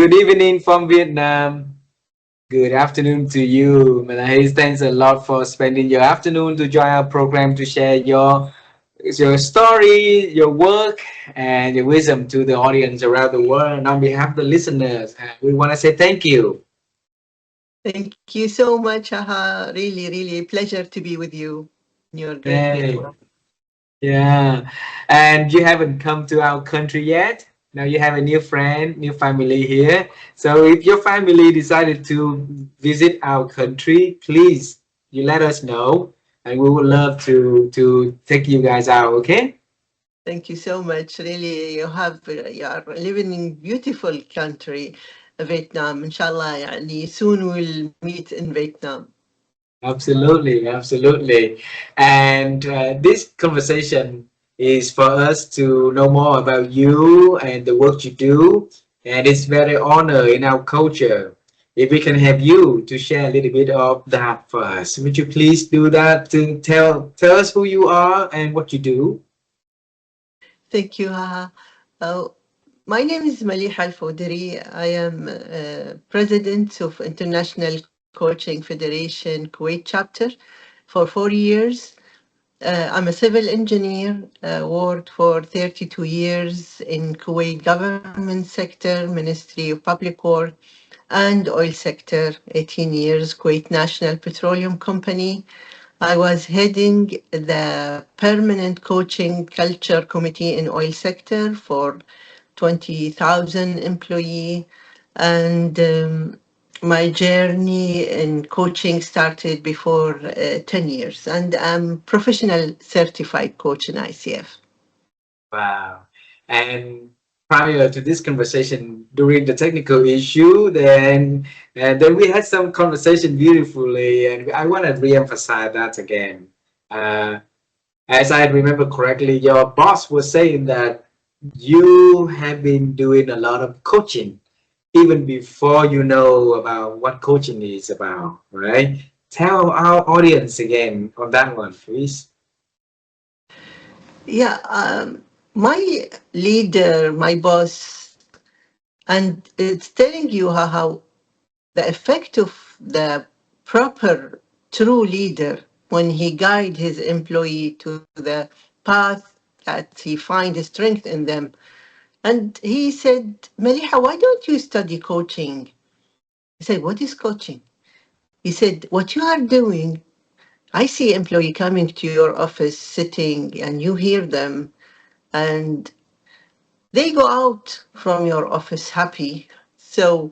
Good evening from Vietnam. Good afternoon to you, Maleha. Thanks a lot for spending your afternoon to join our program to share your story, your work, and your wisdom to the audience around the world. And on behalf of the listeners, we want to say thank you. Thank you so much, Aha. Really, really a pleasure to be with you in your great Hey, network. yeah. And you haven't come to our country yet. Now you have a new friend, new family here. So if your family decided to visit our country, please you let us know, and we would love to take you guys out. Okay? Thank you so much. Really, you are living in beautiful country, Vietnam. Inshallah, يعني, soon we'll meet in Vietnam. Absolutely, absolutely. And this conversation is for us to know more about you and the work you do. And it's very honor in our culture if we can have you to share a little bit of that for us. Would you please do that to tell us who you are and what you do? Thank you, Haha. Uh, my name is Maleha ALfoudari. I am president of International Coaching Federation Kuwait chapter for 4 years. I'm a civil engineer, worked for 32 years in Kuwait government sector, Ministry of Public Work, and oil sector, 18 years, Kuwait National Petroleum Company. I was heading the permanent coaching culture committee in oil sector for 20,000 employee, and my journey in coaching started before 10 years, and I'm professional certified coach in ICF. Wow. And prior to this conversation, during the technical issue, then we had some conversation beautifully, and I want to re-emphasize that again. Uh, as I remember correctly, your boss was saying that you have been doing a lot of coaching even before you know about what coaching is about, right? Tell our audience again on that one, please. Yeah, my leader, my boss, and it's telling you how the effect of the proper true leader when he guide his employee to the path that he find strength in them. And he said, Maliha, why don't you study coaching? I said, what is coaching? He said, what you are doing, I see employee coming to your office sitting and you hear them and they go out from your office happy. So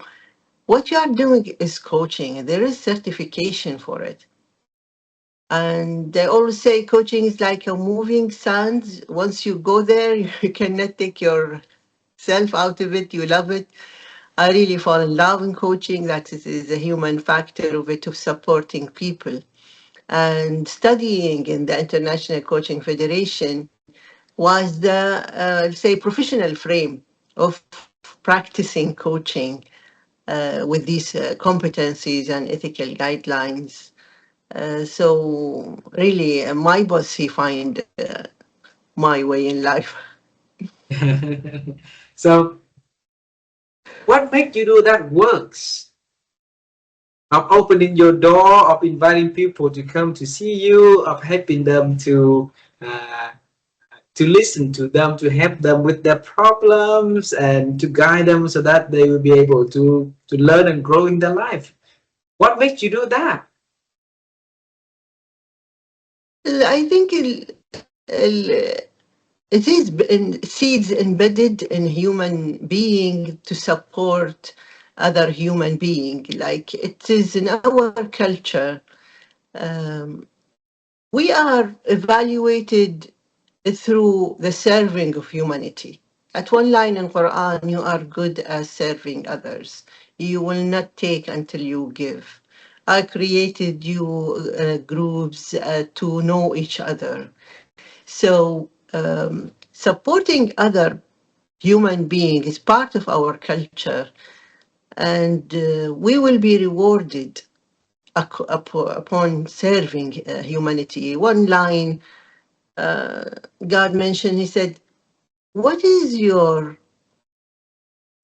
what you are doing is coaching. There is certification for it. And they always say coaching is like a moving sand. Once you go there, you cannot take yourself out of it. You love it. I really fall in love in coaching. That is a human factor of it, of supporting people. And studying in the International Coaching Federation was the, say, professional frame of practicing coaching with these competencies and ethical guidelines. So really, my boss, he find my way in life. So, what make you do that works? Of opening your door, of inviting people to come to see you, of helping them uh, to listen to them, to help them with their problems, and to guide them so that they will be able to learn and grow in their life. What makes you do that? I think it is seeds embedded in human being to support other human being. Like it is in our culture, um, we are evaluated through the serving of humanity. At one line in Quran, you are good at serving others. You will not take until you give. I created you groups to know each other. So supporting other human being is part of our culture, and we will be rewarded upon serving humanity. One line God mentioned, he said, what is your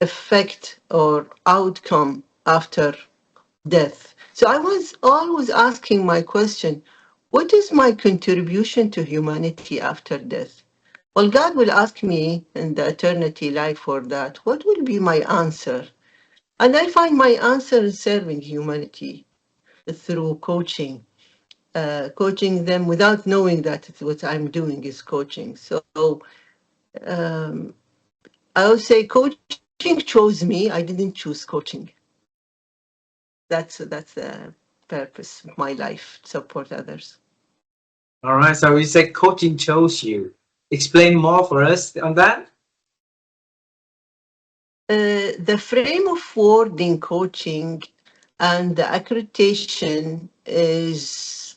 effect or outcome after death. So I was always asking my question, what is my contribution to humanity after death? Well, God will ask me in the eternity life for that. What will be my answer? And I find my answer in serving humanity through coaching, coaching them without knowing that what I'm doing is coaching. So um, I would say coaching chose me. I didn't choose coaching. That's the purpose of my life, support others. All right. So you said coaching chose you. Explain more for us on that. The frame of word in coaching and the accreditation is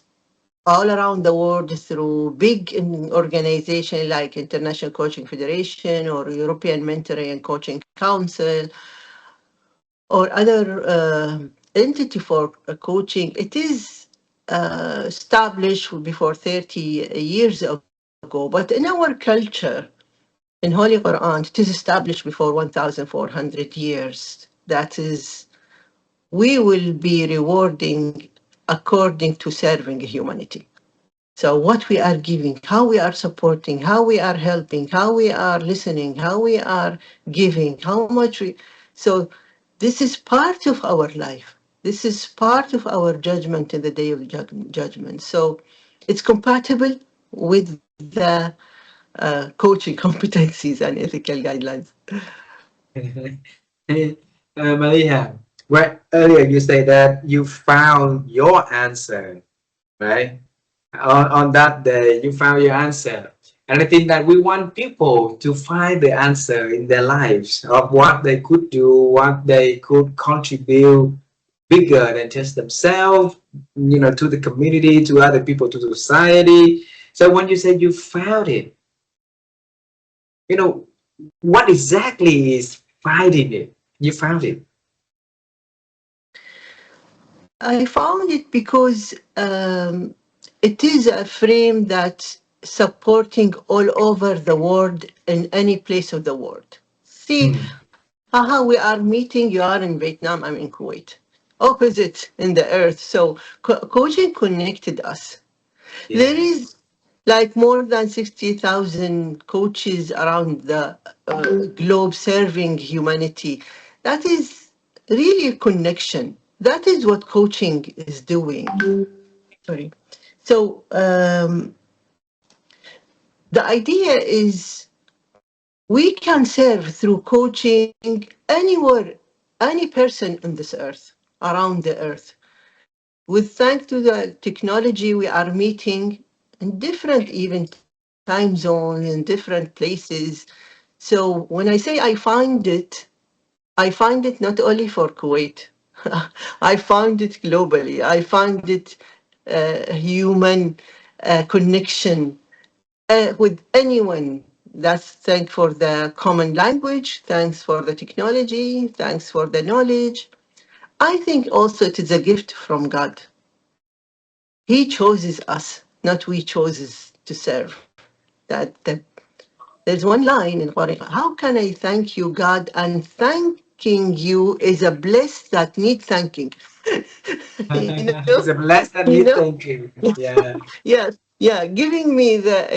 all around the world through big organizations like International Coaching Federation or European Mentoring and Coaching Council or other entity for coaching. It is established before 30 years ago, but in our culture, in Holy Quran, it is established before 1,400 years. That is, we will be rewarding according to serving humanity. So what we are giving, how we are supporting, how we are helping, how we are listening, how we are giving, how much we. So this is part of our life. This is part of our judgment in the day of judgment. So it's compatible with the coaching competencies and ethical guidelines. Maliha, where earlier you say that you found your answer, right? On that day, you found your answer. And I think that we want people to find the answer in their lives of what they could do, what they could contribute bigger than just themselves, to the community, to other people, to society. So when you said you found it, you know, what exactly is finding it? You found it. I found it because it is a frame that's supporting all over the world in any place of the world. See, Hmm. haha, we are meeting, you are in Vietnam, I'm in Kuwait. Opposite in the earth. So coaching connected us. There Yeah. is like more than 60,000 coaches around the globe serving humanity. That is really a connection. That is what coaching is doing. Sorry. So the idea is we can serve through coaching anywhere, any person on this earth, around the earth. With thanks to the technology, we are meeting in different even time zones, in different places. So when I say I find it not only for Kuwait. I found it globally. I find it human connection with anyone. That's thanks for the common language, thanks for the technology, thanks for the knowledge. I think also it is a gift from God. He chooses us, not we chooses to serve. There's one line in Quran. How can I thank you, God? And thanking you is a bliss that need thanking. you know, It's a blessed you need know. thinking. Yeah. Yes, yeah. Giving me the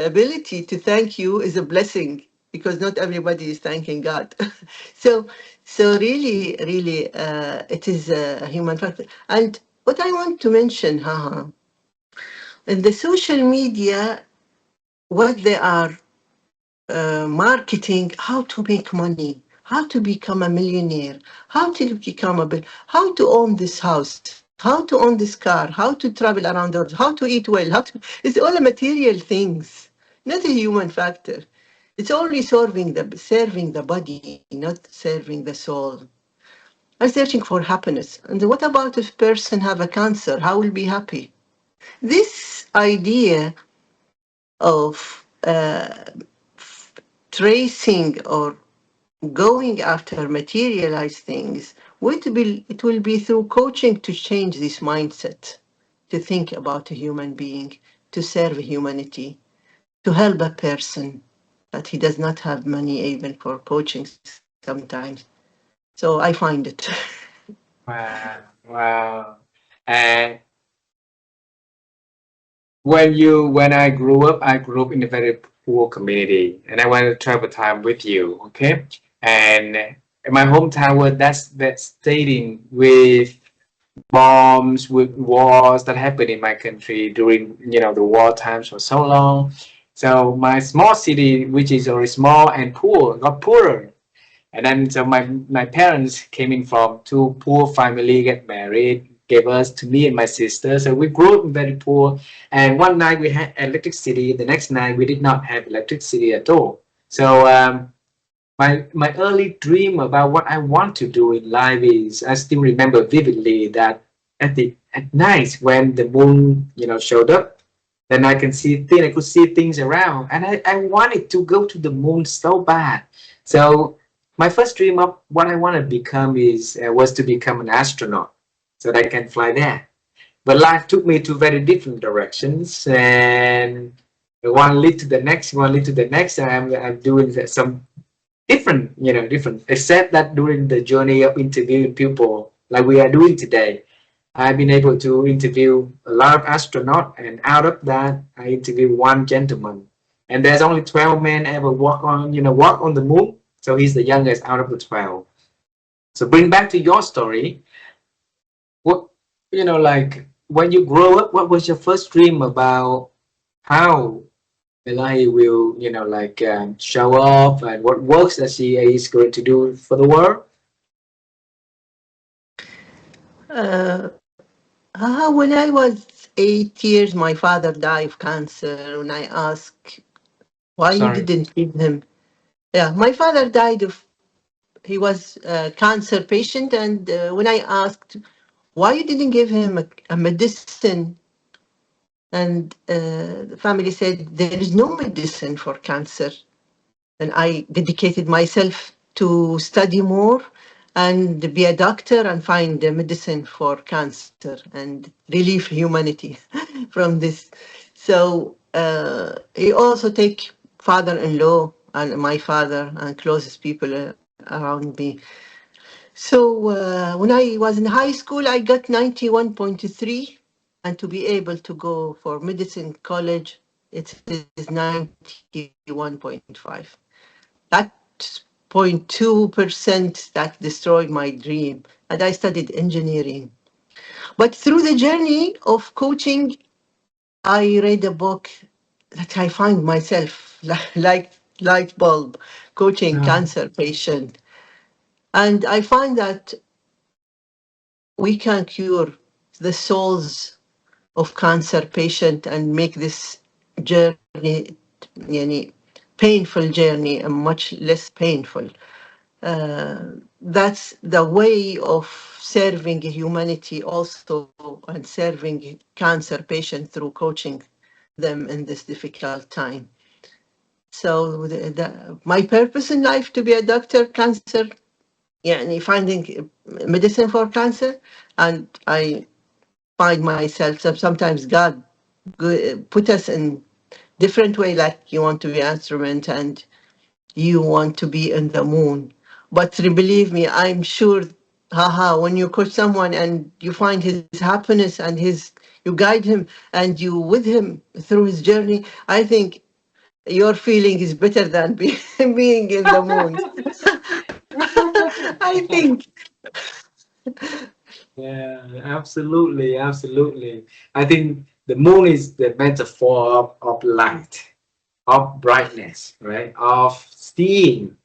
ability to thank you is a blessing because not everybody is thanking God. so, so really, really, it is a human factor. And what I want to mention, haha, in the social media, what they are marketing, how to make money, how to become a millionaire, how to become how to own this house, how to own this car, how to travel around the world, how to eat well, it's all material things, not a human factor. It's only serving the body, not serving the soul. I'm searching for happiness. And what about if person have a cancer? How will be happy? This idea of tracing or going after materialized things it will be through coaching to change this mindset, to think about a human being, to serve humanity, to help a person that he does not have money even for coaching session. sometimes. So I find it. Wow, wow. And when I grew up in a very poor community, and I want to travel time with you, okay? And in my hometown, was that's stating with bombs, with wars that happened in my country during the war times for so long. So my small city, which is already small and poor, got poorer. And then so my parents came in from two poor family, get married, gave us to me and my sister. So we grew up very poor. And one night we had electricity. The next night we did not have electricity at all. So my early dream about what I want to do in life is, I still remember vividly that at night when the moon showed up, then I could see things around, and I wanted to go to the moon so bad. So my first dream of what I want to become is was to become an astronaut so that I can fly there. But life took me to very different directions, and one lead to the next, one lead to the next, and I'm doing some different, different, except that during the journey of interviewing people like we are doing today, I've been able to interview a lot of astronauts, and out of that I interviewed one gentleman, and there's only 12 men ever walk on the moon, so he's the youngest out of the 12. So bring back to your story, what, like when you grow up, what was your first dream about how Maleha will, show up, and what works that she is going to do for the world? When I was 8 years, my father died of cancer. When I asked why you Sorry. didn't give him, yeah, my father died of, he was a cancer patient, and when I asked why you didn't give him a medicine, and the family said there is no medicine for cancer. And I dedicated myself to study more and be a doctor and find a medicine for cancer and relieve humanity from this. So he also take father-in-law and my father and closest people around me. So when I was in high school, I got 91.3, and to be able to go for medicine college, it is 91.5. That 0.2% that destroyed my dream. And I studied engineering. But through the journey of coaching, I read a book that I find myself like light bulb coaching No. cancer patient. And I find that we can cure the souls of cancer patient and make this journey, yani, painful journey, much less painful. That's the way of serving humanity also, and serving cancer patients through coaching them in this difficult time. So my purpose in life to be a doctor, cancer, yeah, finding medicine for cancer, and I find myself, sometimes God put us in different way, like you want to be an instrument and you want to be in the moon. But believe me, I'm sure, haha, when you coach someone and you find his happiness and you guide him and you with him through his journey, I think your feeling is better than being in the moon. I think. Yeah, absolutely, absolutely. I think the moon is the metaphor of light, of brightness, right? Of seeing.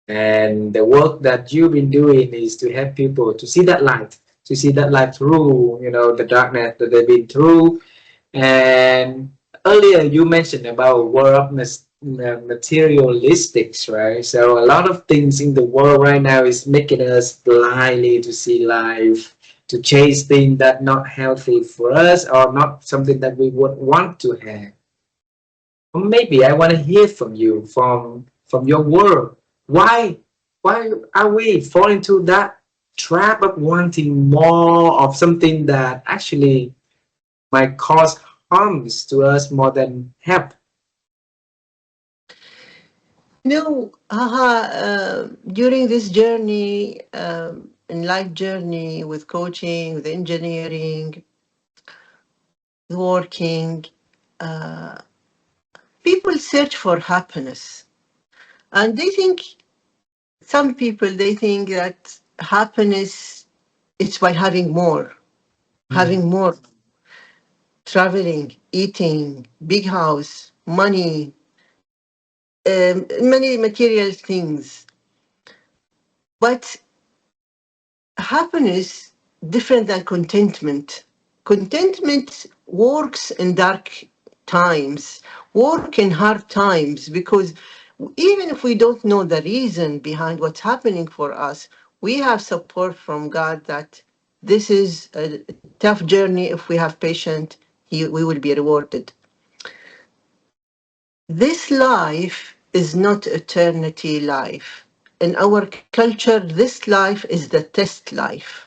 And the work that you've been doing is to help people to see that light through, the darkness that they've been through. And earlier you mentioned about world materialistics, right? So a lot of things in the world right now is making us blindly to see life, to chase things that not healthy for us or not something that we would want to have. Or maybe I want to hear from you, from your world. Why why are we falling into that trap of wanting more of something that actually might cause harms to us more than help? No, during this journey, in life journey with coaching, with engineering, working, people search for happiness. And they think, some people, they think that happiness is by having more, traveling, eating, big house, money, many material things. But happiness different than contentment. Contentment works in dark times, work in hard times, because even if we don't know the reason behind what's happening for us, we have support from God that this is a tough journey. If we have patience, we will be rewarded. This life is not eternity life. In our culture, this life is the test life.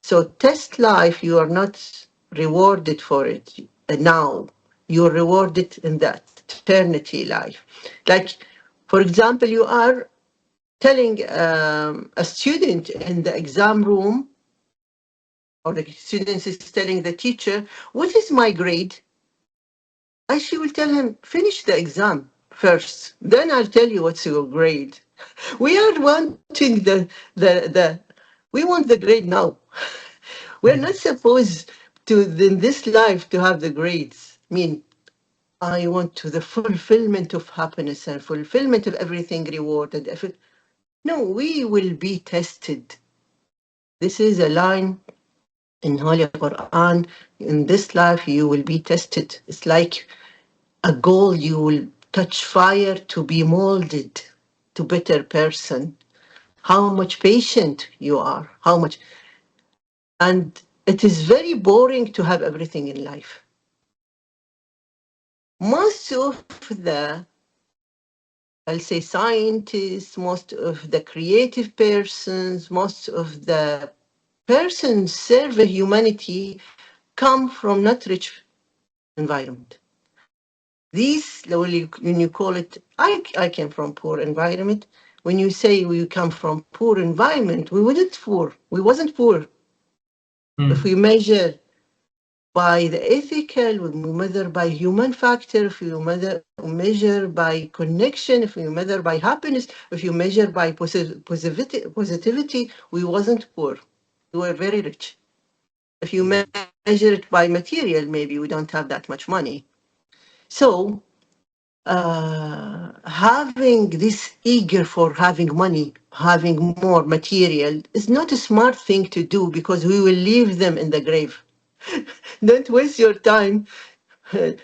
So test life, you are not rewarded for it now. You're rewarded in that eternity life. Like, for example, you are telling a student in the exam room, or the student is telling the teacher, what is my grade? And she will tell him, finish the exam first. Then I'll tell you what's your grade. We are wanting we want the grade now. We're not supposed to, in this life, to have the grades. I mean, I want to the fulfillment of happiness and fulfillment of everything rewarded. No, we will be tested. This is a line in Holy Quran. In this life, you will be tested. It's like a goal. You will touch fire to be molded to better person. How much patient you are. How much, and it is very boring to have everything in life. Most of the, I'll say, scientists, most of the creative persons, most of the persons serving humanity come from not rich environment. These, when you call it, I came from poor environment. When you say we come from poor environment, we wasn't poor. If we measure by the ethical, we measure by human factor, if you measure by connection, if you measure by happiness, if you measure by positivity, we wasn't poor. We were very rich. If you measure it by material, maybe we don't have that much money. So having this eager for having money, having more material is not a smart thing to do, because we will leave them in the grave. Don't waste your time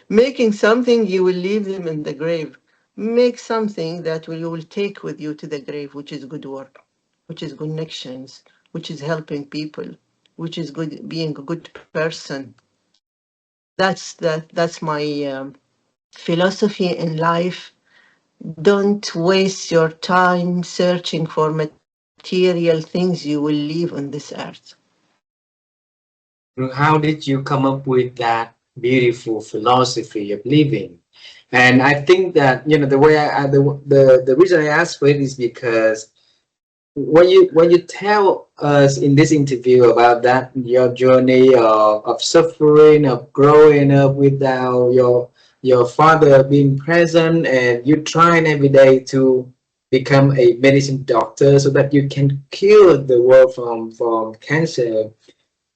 making something you will leave them in the grave. Make something that you will take with you to the grave, which is good work, which is connections, which is helping people, which is good, being a good person. That's my philosophy in life. Don't waste your time searching for material things you will leave on this earth. How did you come up with that beautiful philosophy of living? And I think that, the way the reason I asked for it is because when you tell us in this interview about that, your journey of suffering, of growing up without your father being present, and you trying every day to become a medicine doctor so that you can cure the world from cancer.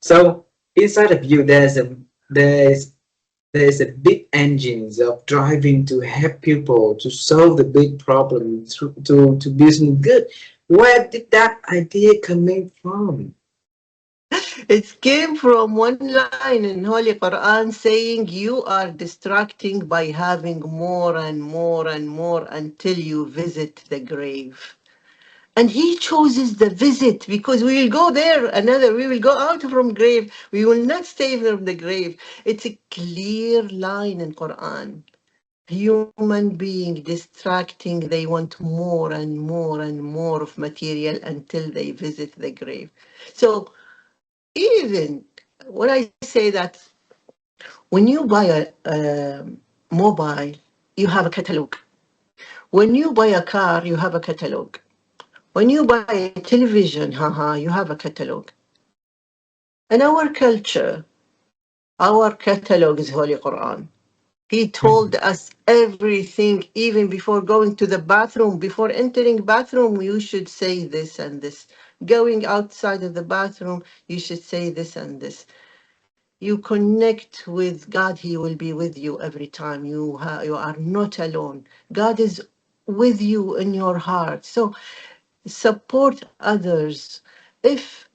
So inside of you, there's there's a big engines of driving to help people to solve the big problem to do some good. Where did that idea coming from? It came from one line in Holy Quran saying you are distracting by having more and more and more until you visit the grave. And he chooses the visit, because we will go there another, we will go out from grave. We will not stay from the grave. It's a clear line in Quran. Human being distracting, they want more and more and more of material until they visit the grave. So even when I say that, when you buy a mobile, you have a catalog. When you buy a car, you have a catalog. When you buy a television, haha, you have a catalog. In our culture, our catalog is Holy Quran. He told us everything, even before going to the bathroom. Before entering bathroom, you should say this and this. Going outside of the bathroom, you should say this and this. You connect with God, He will be with you every time. You are not alone. God is with you in your heart. So support others. If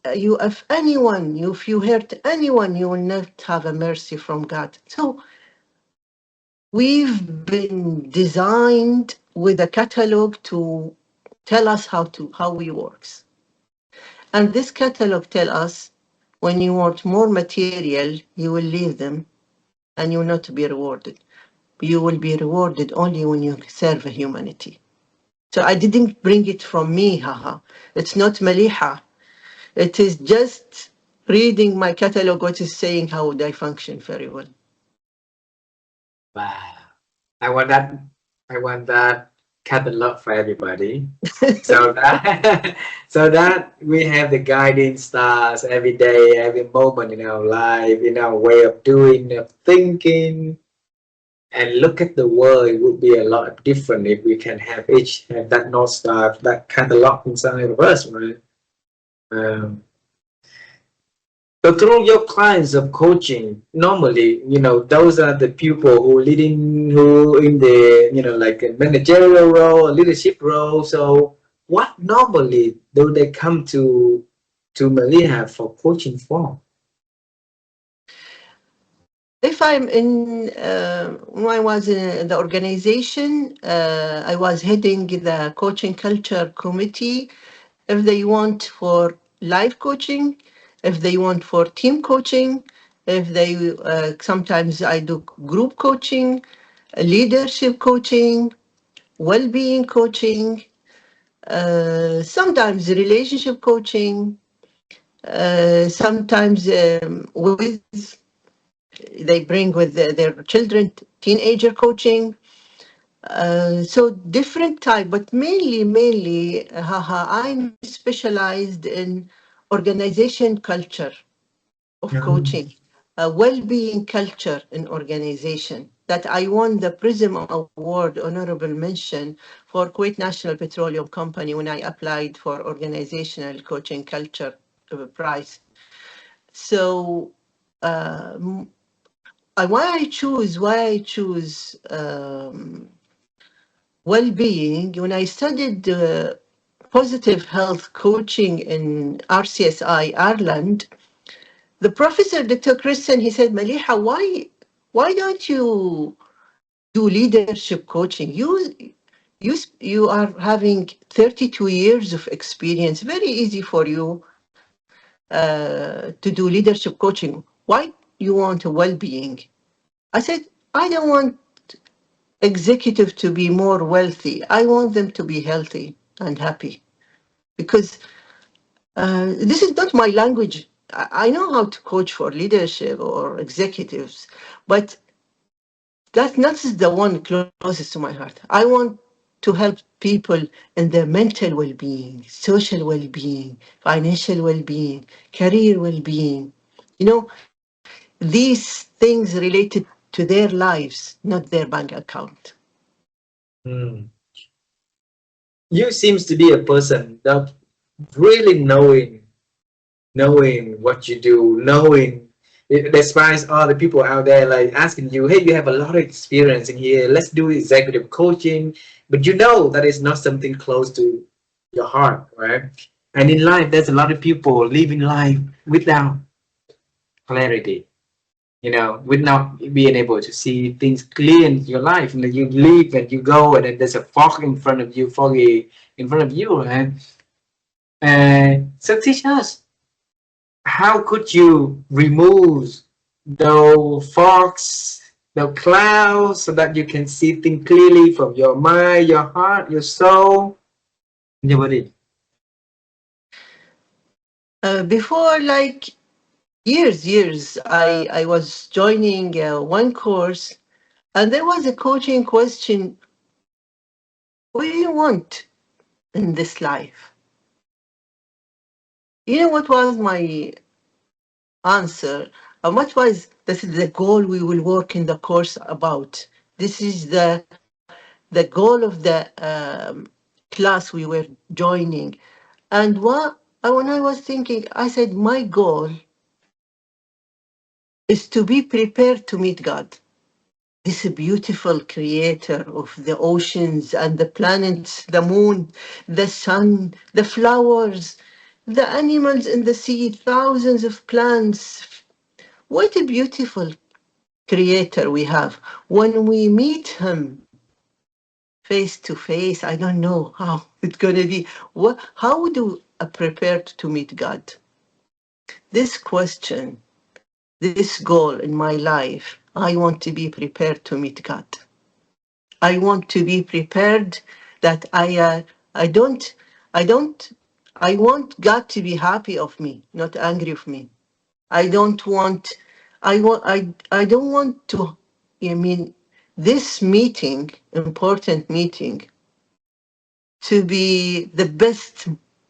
if anyone, if you hurt anyone, you will not have a mercy from God. So we've been designed with a catalog to tell us how we works. And this catalog tell us when you want more material, you will leave them and you will not be rewarded. You will be rewarded only when you serve humanity. So I didn't bring it from me, haha. It's not Maleha. It is just reading my catalog, what is saying how would I function very well. Wow. I want that. I want that catalog for everybody. So that so that we have the guiding stars every day, every moment in our life, in our way of doing, of thinking, and look at the world. It would be a lot different if we can have each have that north star, that catalog inside of us, right? Um, So through your clients of coaching, normally, those are the people who leading, who in the, like a managerial role, a leadership role. So what normally do they come to Maleha for coaching for? If I'm when I was in the organization, I was heading the coaching culture committee. If they want for life coaching, if they want for team coaching, if they sometimes I do group coaching, leadership coaching, well-being coaching, sometimes relationship coaching, sometimes with they bring with their children teenager coaching. So different type, but mainly, haha, I'm specialized in organization culture of Mm. coaching, a well-being culture in organization. That I won the Prism Award, honorable mention for Kuwait National Petroleum Company when I applied for organizational coaching culture prize. So why I choose well-being when I studied positive health coaching in RCSI Ireland. The professor, Dr. Christian, he said, Maliha, why don't you do leadership coaching? You are having 32 years of experience. Very easy for you to do leadership coaching. Why you want a well-being? I said, I don't want executive to be more wealthy. I want them to be healthy and happy because this is not my language. I know how to coach for leadership or executives, but that's not the one closest to my heart. I want to help people in their mental well-being, social well-being, financial well-being, career well-being. You know, these things related to their lives, not their bank account. Mm. You seems to be a person that really knowing what you do, knowing despite all the people out there like asking you, hey, you have a lot of experience in here, let's do executive coaching, but that is not something close to your heart, right? And in life, there's a lot of people living life without clarity, without being able to see things clear in your life. And then you leave and you go, and then there's a fog in front of you, foggy in front of you, right? So teach us, how could you remove the fogs, the clouds, so that you can see things clearly from your mind, your heart, your soul, your body? Before, like years, I was joining one course, and there was a coaching question What do you want in this life? You know what was my answer? What was this is the goal we will work in the course about. This is the goal of the class we were joining. And when I was thinking, I said, my goal is to be prepared to meet God, this beautiful creator of the oceans and the planets, the moon, the sun, the flowers, the animals in the sea, thousands of plants. What a beautiful creator we have. When we meet him face to face, I don't know how it's going to be. How do I prepare to meet God? This question, this goal in my life, I want to be prepared to meet God. I want to be prepared that I don't, I don't, I want God to be happy of me, not angry of me. I don't want, I don't want to, I mean, this meeting, important meeting, to be the best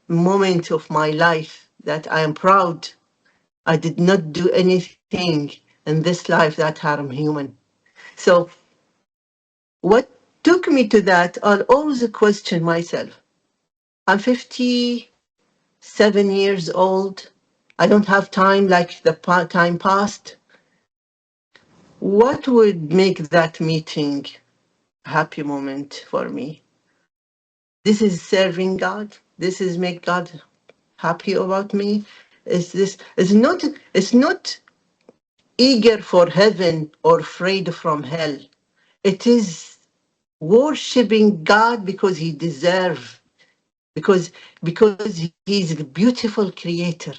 moment of my life that I am proud. I did not do anything in this life that harm human. So what took me to that, I'll always question myself. I'm 57 years old. I don't have time like the time past. What would make that meeting a happy moment for me? This is serving God. This is make God happy about me. It's not eager for heaven or afraid from hell. It is worshiping God because he deserves, because he's a beautiful creator.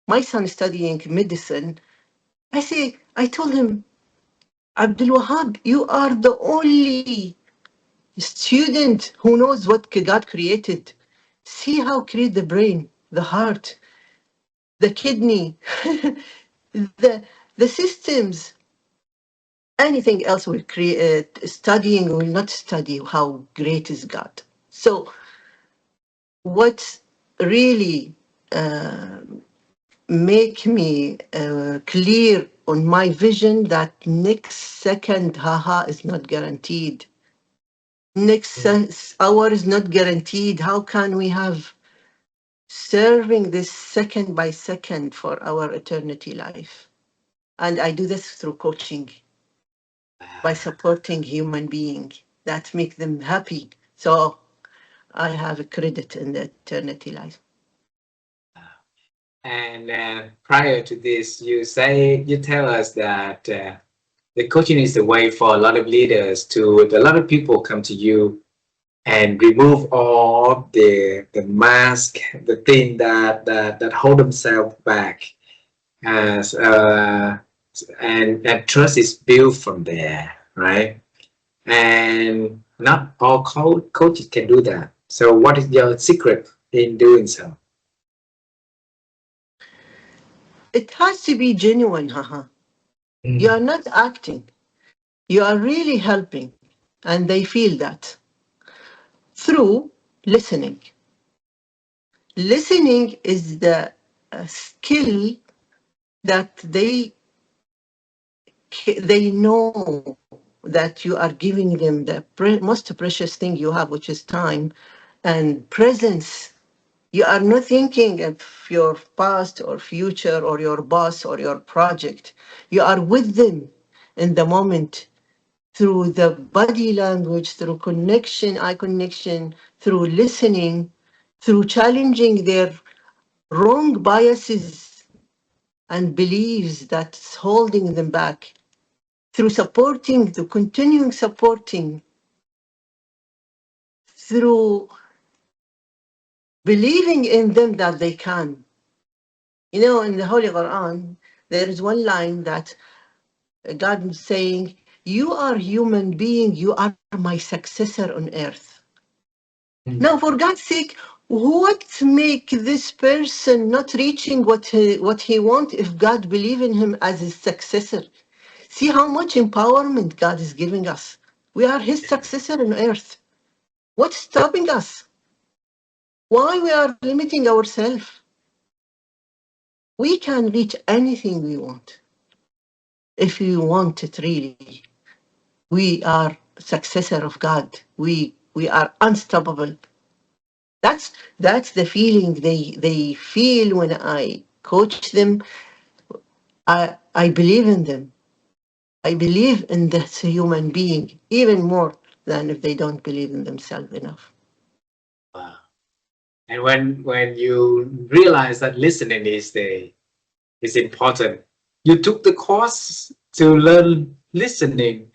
My son is studying medicine. I told him, Abdul Wahab, you are the only student who knows what God created. See how create the brain, the heart, the kidney, the systems. Anything else will create, studying will not study how great is God. So what's really make me clear on my vision that next second haha is not guaranteed, next hour is not guaranteed. How can we have serving this second by second for our eternity life? And I do this through coaching, by supporting human being that make them happy. So I have a credit in the eternity life. And prior to this, you tell us that the coaching is the way for a lot of leaders to, a lot of people come to you and remove all the mask, the thing that hold themselves back, as and trust is built from there, right? And not all coaches can do that. So, what is your secret in doing so? It has to be genuine, haha. You are Mm. not acting. You are really helping. And they feel that through listening. Listening is the skill that they know that you are giving them the most precious thing you have, which is time and presence. You are not thinking of your past or future or your boss or your project. You are with them in the moment through the body language, through connection, eye connection, through listening, through challenging their wrong biases and beliefs that's holding them back, through supporting, through continuing supporting, through believing in them that they can. You know, in the Holy Quran, there is one line that God is saying, you are human being, you are my successor on earth. Now, for God's sake, what make this person not reaching what he want if God believe in him as his successor? See how much empowerment God is giving us. We are his successor on earth. What's stopping us? Why we are limiting ourselves? We can reach anything we want if we want it really. We are successor of God. We are unstoppable. That's the feeling they feel when I coach them. I believe in them. I believe in this human being even more than if they don't believe in themselves enough. Wow. And when you realize that listening is important, you took the course to learn listening,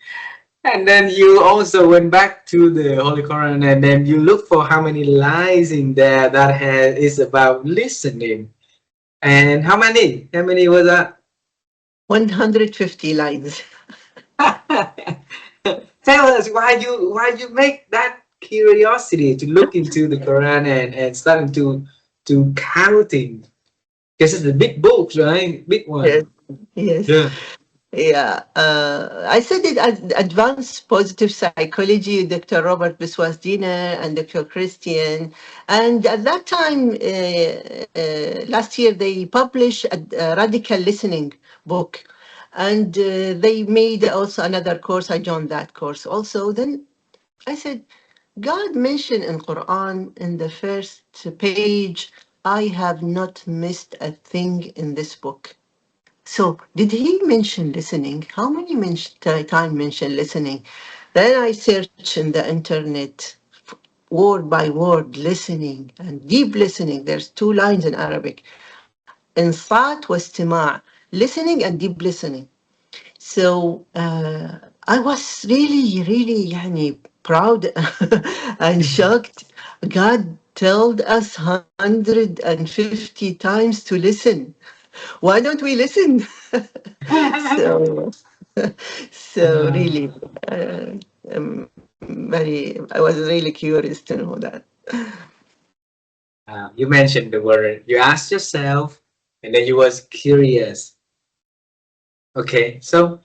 and then you also went back to the Holy Quran, and then you look for how many lines in there that is about listening. And how many? How many was that? 150 lines. Tell us why you make that curiosity to look into the Quran and starting to counting, because it's the big books, right? Big Yes. one. Yes. Yeah. Yeah, I studied advanced positive psychology, Dr. Robert Biswas-Diener and Dr. Christian. And at that time, last year, they published a radical listening book. And they made also another course. I joined that course also. Then I said, God mentioned in Quran in the first page, I have not missed a thing in this book. So, did he mention listening? How many time mention listening? Then I search in the internet, word by word, listening and deep listening. There's two lines in Arabic: insat واستماع, listening and deep listening. So I was really, really يعني, proud and shocked. God told us 150 times to listen. Why don't we listen? So, so really, I was really curious to know that. You mentioned the word. You asked yourself, and then you was curious. Okay, so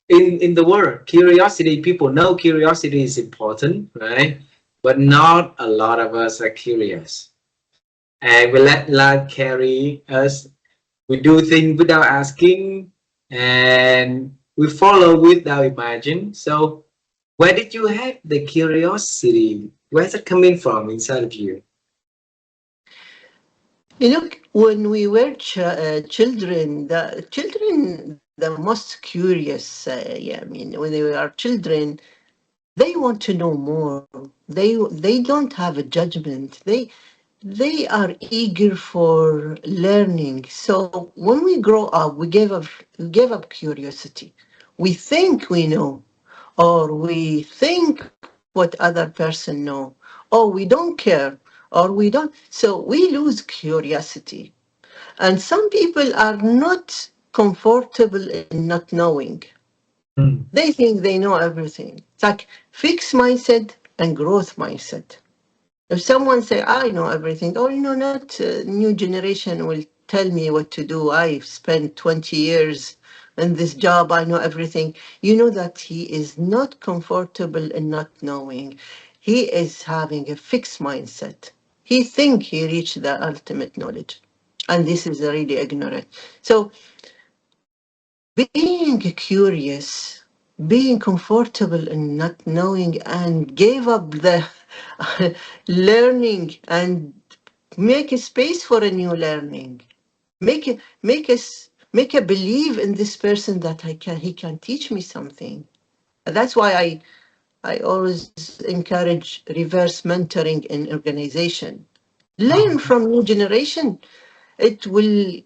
in the word curiosity, people know curiosity is important, right? But not a lot of us are curious, and we let life carry us. We do things without asking, and we follow without imagine. So, where did you have the curiosity? Where's it coming from inside of you? You know, when we were children, the most curious. Yeah, I mean, when they are children, they want to know more. They don't have a judgment. They are eager for learning. So when we grow up, we give up curiosity. We think we know, or we think what other person know, or we don't care, or we don't. So we lose curiosity. And some people are not comfortable in not knowing. Mm. They think they know everything. It's like fixed mindset and growth mindset. If someone say, I know everything, oh, not new generation will tell me what to do. I've spent 20 years in this job. I know everything. You know that he is not comfortable in not knowing. He is having a fixed mindset. He think he reached the ultimate knowledge. And this is really ignorant. So being curious, being comfortable in not knowing and gave up the learning and make a space for a new learning. Make a believe in this person that he can teach me something. That's why I always encourage reverse mentoring in organization. Learn Uh-huh. from new generation. It will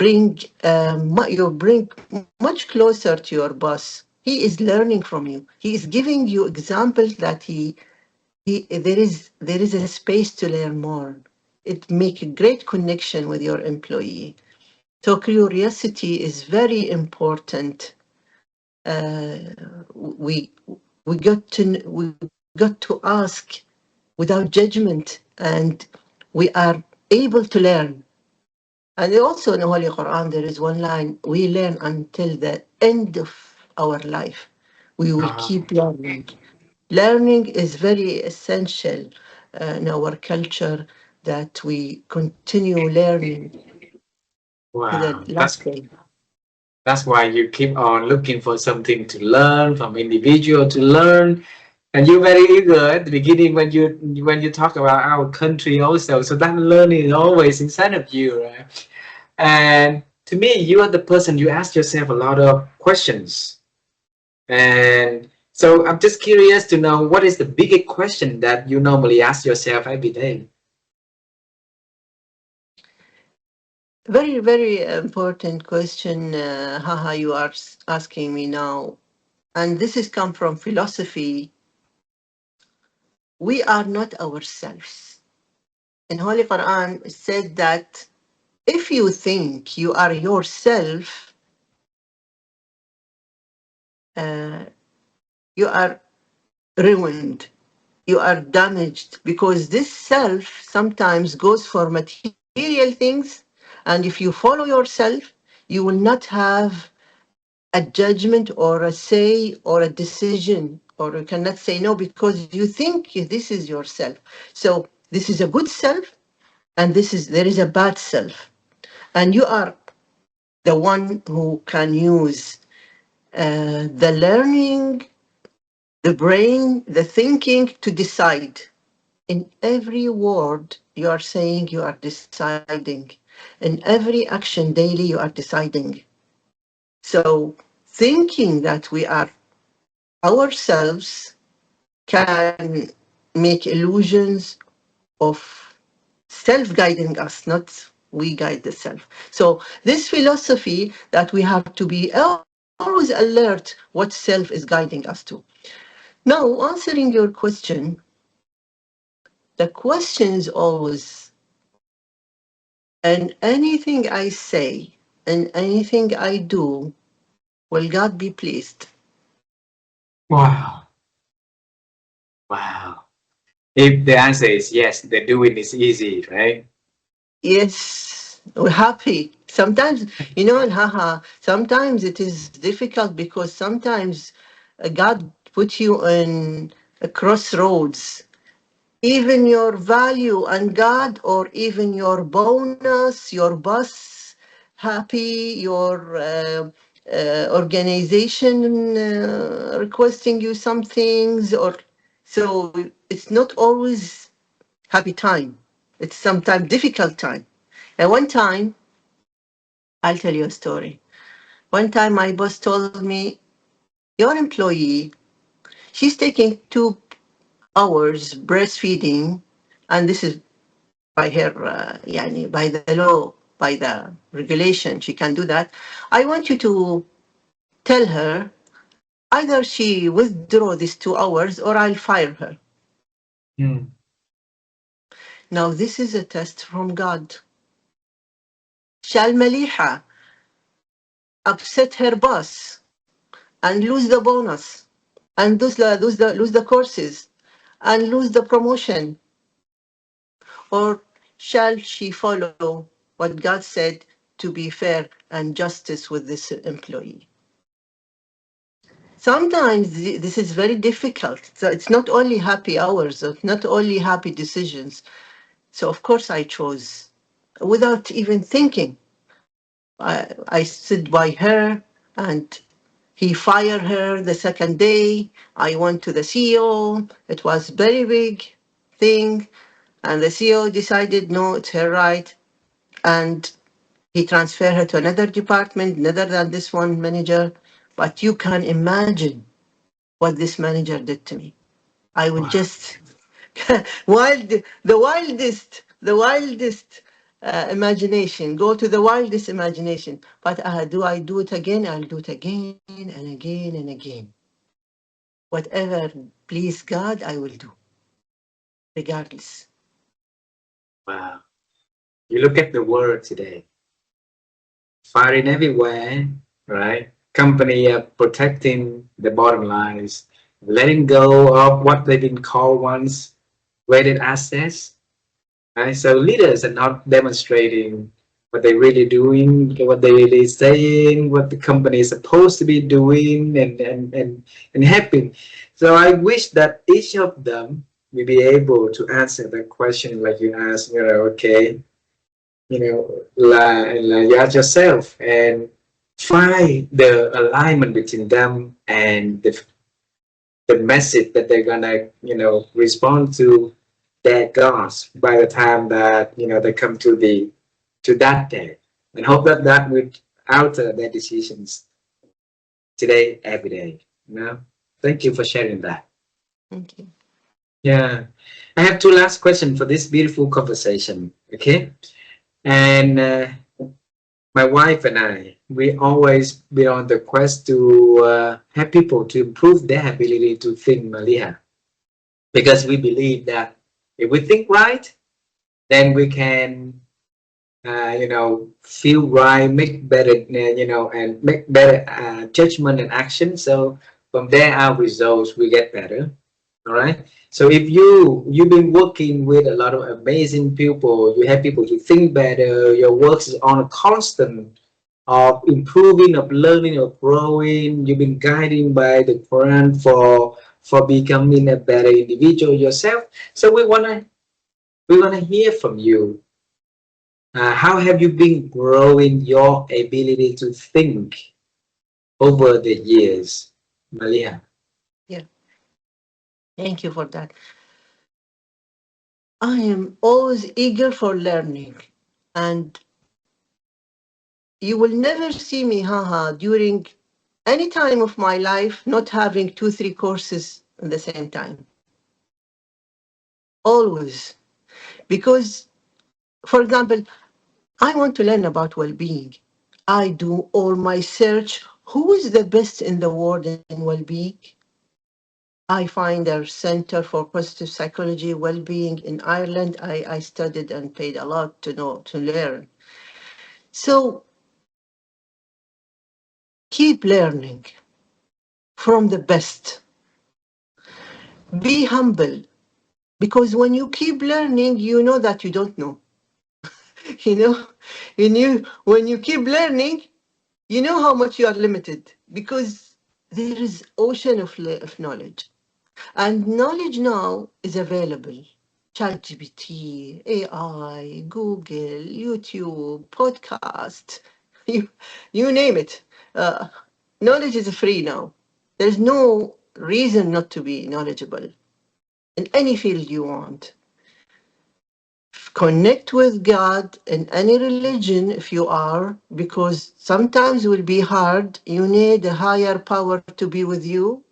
bring bring much closer to your boss. He is learning from you. He is giving you examples that there is a space to learn more. It make a great connection with your employee. So curiosity is very important. Uh, we we got to ask without judgment, and we are able to learn. And also in the Holy Quran, there is one line: we learn until the end of our life. We will Uh-huh. keep learning. Learning is very essential in our culture, that we continue learning to the Wow, last day. that's why you keep on looking for something to learn from individual to learn. And you're very eager at the beginning when you talk about our country also. So that learning is always inside of you, right? And to me, you are the person, you ask yourself a lot of questions. And so I'm just curious to know, what is the biggest question that you normally ask yourself every day? Very, very important question, Haha, you are asking me now. And this has come from philosophy. We are not ourselves. In Holy Quran, it said that if you think you are yourself, uh, you are ruined, you are damaged, because this self sometimes goes for material things. And if you follow yourself, you will not have a judgment or a say or a decision, or you cannot say no because you think this is yourself. So this is a good self, and there is a bad self, and you are the one who can use the learning, the brain, the thinking to decide. In every word you are saying, you are deciding. In every action daily, you are deciding. So thinking that we are ourselves can make illusions of self-guiding us, not we guide the self. So this philosophy that we have to be always alert what self is guiding us to. Now, answering your question, the question is always, and anything I say and anything I do, will God be pleased? Wow, wow. If the answer is yes, the doing is easy, right? Yes, we're happy. Sometimes, and haha, sometimes it is difficult because sometimes God put you in a crossroads. Even your value and God, or even your bonus, your boss, happy, your organization requesting you some things, or so it's not always happy time. It's sometimes difficult time. And one time, I'll tell you a story. One time, my boss told me, "Your employee, she's taking 2 hours breastfeeding, and this is by her, yani, by the law, by the regulation, she can do that. I want you to tell her either she withdraw these 2 hours or I'll fire her." Hmm. Now, this is a test from God. Shall Maliha upset her boss and lose the bonus, and lose the courses, and lose the promotion, or shall she follow what God said to be fair and justice with this employee? Sometimes this is very difficult. So it's not only happy hours, it's not only happy decisions. So of course I chose without even thinking. I stood by her, and he fired her the second day. I went to the CEO. It was very big thing. And the CEO decided, no, it's her right. And he transferred her to another department, other than this one manager. But you can imagine what this manager did to me. I would Wow. just the wildest imagination. Go to the wildest imagination. But do I do it again? I'll do it again and again and again. Whatever please God, I will do, regardless. Wow. You look at the world today, firing everywhere, right? Company protecting the bottom lines, letting go of what they've been called once weighted assets. Right? So leaders are not demonstrating what they're really doing, what they really saying, what the company is supposed to be doing, and helping. So I wish that each of them will be able to answer that question like you asked, okay, like you ask yourself and find the alignment between them and the message that they're gonna, respond to their gods by the time that, they come to that day, and hope that that would alter their decisions today, every day. Thank you for sharing that. Thank you. Yeah, I have two last questions for this beautiful conversation. Okay, and my wife and I, we always be on the quest to help people to improve their ability to think, Maleha, because we believe that if we think right, then we can feel right, make better, and make better judgment and action. So from there, our results will get better. All right. So if you've been working with a lot of amazing people, you have people to think better. Your work is on a constant of improving, of learning, of growing. You've been guided by the Quran for becoming a better individual yourself. So we wanna hear from you. How have you been growing your ability to think over the years, Malia? Yeah, thank you for that. I am always eager for learning, and you will never see me, haha, during any time of my life not having two, three courses at the same time. Always. Because, for example, I want to learn about well-being. I do all my search. Who is the best in the world in well-being? I find a center for positive psychology, well-being in Ireland. I studied and paid a lot to know, to learn. So keep learning from the best. Be humble, because when you keep learning, you know that you don't know. You know, when you keep learning, you know how much you are limited, because there is ocean of knowledge. And knowledge now is available. ChatGPT, AI, Google, YouTube, podcast, you, you name it. Uh, Knowledge is free now. There's no reason not to be knowledgeable in any field you want. Connect with God in any religion if you are, because sometimes it will be hard. You need a higher power to be with you.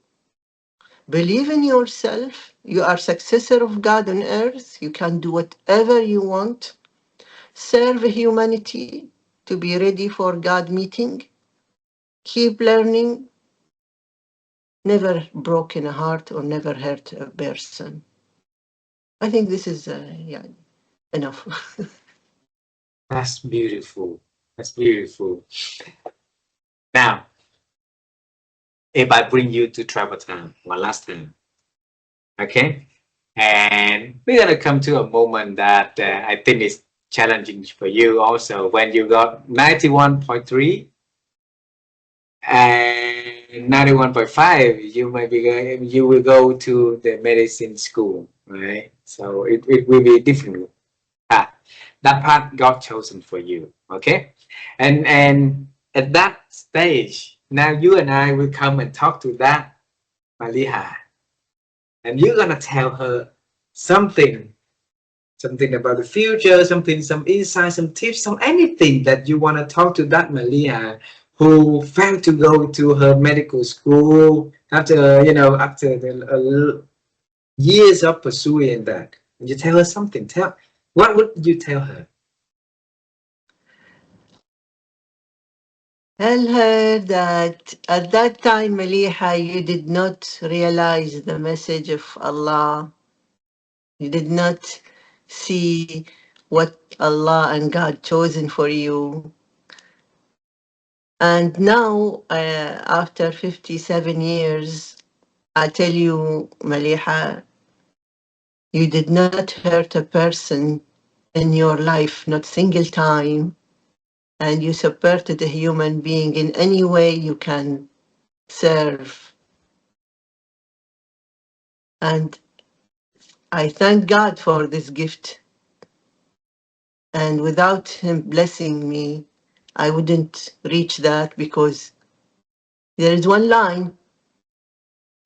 Believe in yourself. You are successor of God on earth. You can do whatever you want. Serve humanity to be ready for God meeting. Keep learning. Never broken a heart or never hurt a person. I think this is yeah, enough. That's beautiful. That's beautiful. Now, if I bring you to travel time, one last time, okay? And we're gonna come to a moment that I think is challenging for you also. When you got 91.3 and 91.5, you will go to the medicine school, right? So it will be different. Ah, that path got chosen for you, okay? And at that stage, now you and I will come and talk to that Maliha, and you're gonna tell her something, something about the future, something, some insight, some tips, some anything that you want to talk to that Maliha who failed to go to her medical school after, after years of pursuing that. And you tell her something. What would you tell her? Tell her that at that time, Maliha, you did not realize the message of Allah. You did not see what Allah and God chosen for you. And now, after 57 years, I tell you, Maliha, you did not hurt a person in your life, not single time. and you supported a human being in any way you can serve. And I thank God for this gift. And without Him blessing me, I wouldn't reach that, because there is one line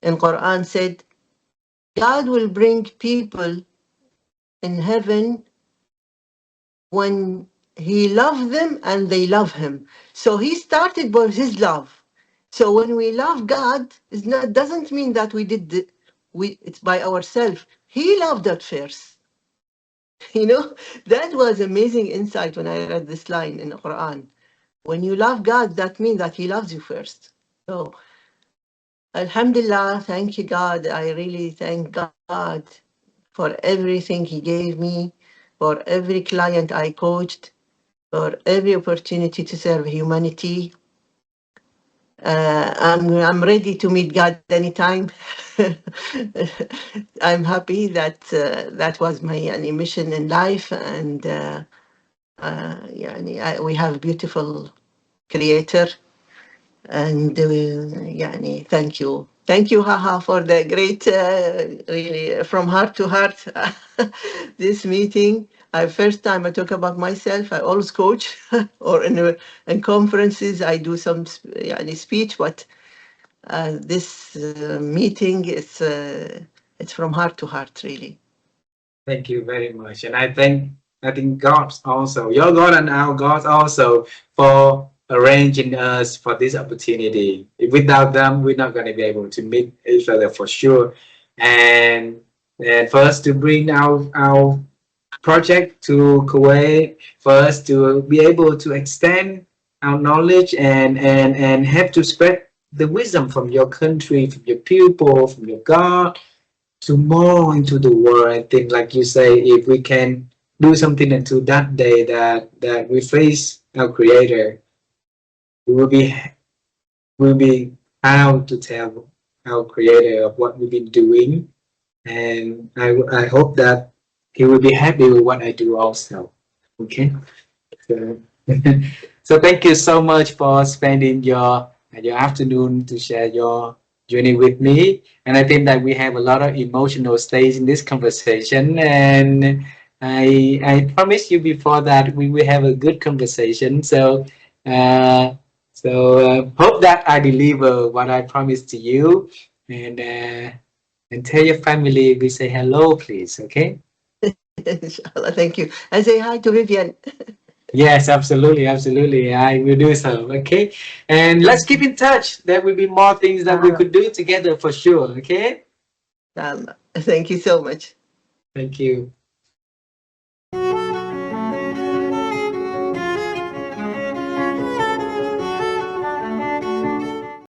in Quran said, God will bring people in heaven when He loves them and they love Him. So He started with His love. So when we love God, doesn't mean that we did it's by ourselves. He loved us first. You know, that was amazing insight when I read this line in the Quran. When you love God, that means that He loves you first. So, Alhamdulillah, thank you, God. I really thank God for everything He gave me, for every client I coached, for every opportunity to serve humanity. I'm ready to meet God anytime. I'm happy that that was my mission in life, and we have a beautiful Creator. And thank you, Haha, for the great, really from heart to heart, this meeting. First time I talk about myself. I always coach, or in conferences I do some speech, but this meeting it's from heart to heart, really. Thank you very much. And I think God also, your God and our God also, for arranging us for this opportunity. Without them, we're not going to be able to meet each other for sure. And and for us to bring our project to Kuwait, for us to be able to extend our knowledge and have to spread the wisdom from your country, from your people, from your God, to more into the world. I think, like you say, if we can do something until that day that we face our Creator, we will be proud to tell our Creator of what we've been doing, and I hope that He will be happy with what I do also. Okay, so so thank you so much for spending your afternoon to share your journey with me. And I think that we have a lot of emotional stage in this conversation. And I promised you before that we will have a good conversation. Uh, hope that I deliver what I promised to you. And tell your family we say hello, please. Okay. Inshallah, thank you. And say hi to Vivian. Yes, absolutely, absolutely. I will do so. Okay. And let's keep in touch. There will be more things that we could do together for sure. Okay. Thank you so much. Thank you.